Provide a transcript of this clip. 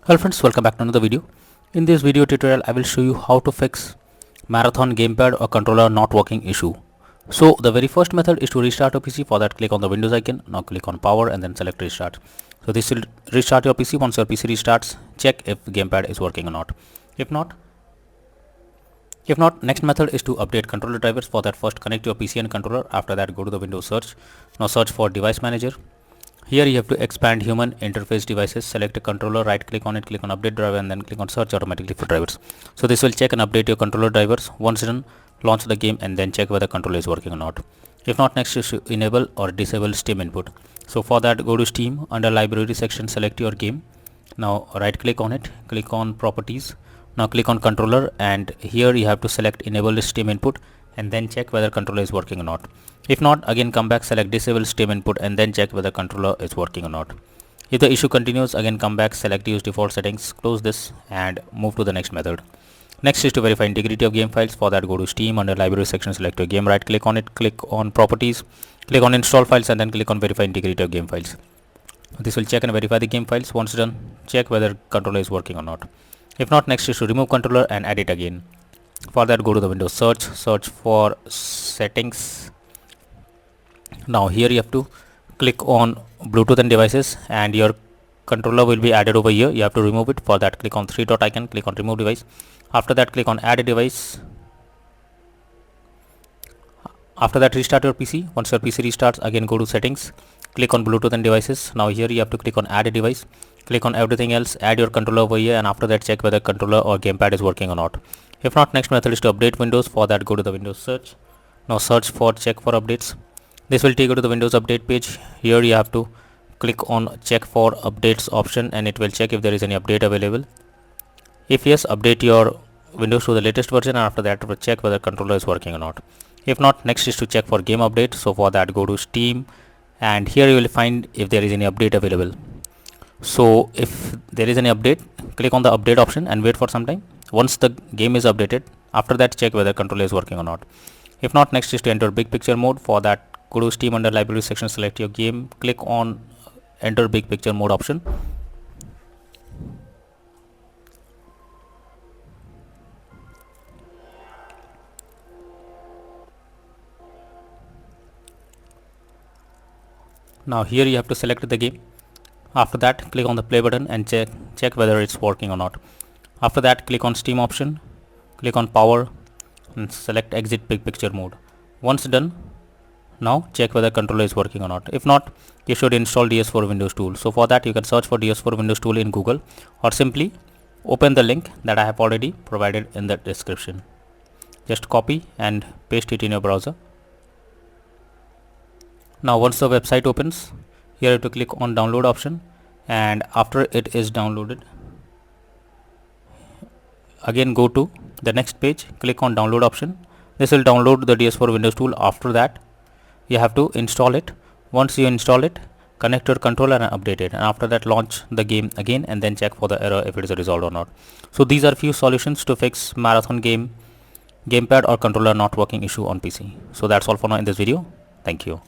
Hello friends, welcome back to another video. In this video tutorial, I will show you how to fix marathon gamepad or controller not working issue. So the very first method is to restart your PC. For that, click on the Windows icon. Now click on power and then select restart. So this will restart your PC. Once your PC restarts, check if gamepad is working or not. If not, next method is to update controller drivers. For that, first connect your PC and controller. After that, go to the Windows search. Now search for device manager. Here you have to expand human interface devices, select a controller, right click on it, click on update driver and then click on search automatically for drivers. So this will check and update your controller drivers. Once done, launch the game and then check whether controller is working or not. If not, next is to enable or disable Steam input. So for that, go to Steam, under library section, select your game. Now right click on it, click on properties. Now click on controller and here you have to select enable Steam input and then check whether controller is working or not. If not, again come back, select disable Steam input and then check whether controller is working or not. If the issue continues, again come back, select use default settings, close this and move to the next method. Next is to verify integrity of game files. For that, go to Steam, under library section, select your game, right click on it, click on properties, click on install files and then click on verify integrity of game files. This will check and verify the game files. Once done, check whether controller is working or not. If not, next is to remove controller and add it again. For that, go to the Windows search for settings. Now here you have to click on Bluetooth and devices and your controller will be added over here. You have to remove it. For that, click on three dot icon, click on remove device. After that, click on add a device. After that, restart your PC. Once your PC restarts, again go to settings, click on Bluetooth and devices. Now here you have to click on add a device, click on everything else, add your controller over here and after that check whether controller or gamepad is working or not. If not, next method is to update Windows. For that, go to the Windows search. Now search for check for updates. This will take you to the Windows update page. Here you have to click on check for updates option and it will check if there is any update available. If yes, update your Windows to the latest version and after that check whether controller is working or not. If not, next is to check for game update. So for that, go to Steam and here you will find if there is any update available. So if there is any update, click on the update option and wait for some time. Once the game is updated, after that check whether controller is working or not. If not, next is to enter big picture mode. For that, go to Steam, under library section, select your game, click on enter big picture mode option. Now here you have to select the game. After that, click on the play button and check whether it's working or not. After that, click on Steam option, click on power and select exit big picture mode. Once done, now check whether controller is working or not. If not, you should install DS4 Windows tool. So for that, you can search for DS4 Windows tool in Google or simply open the link that I have already provided in the description. Just copy and paste it in your browser. Now once the website opens, here you have to click on download option and after it is downloaded, again go to the next page, click on download option. This will download the DS4 Windows tool. After that, you have to install it. Once you install it, connect your controller and update it and after that launch the game again and then check for the error if it is resolved or not. So these are few solutions to fix marathon gamepad or controller not working issue on PC. So that's all for now in this video. Thank you.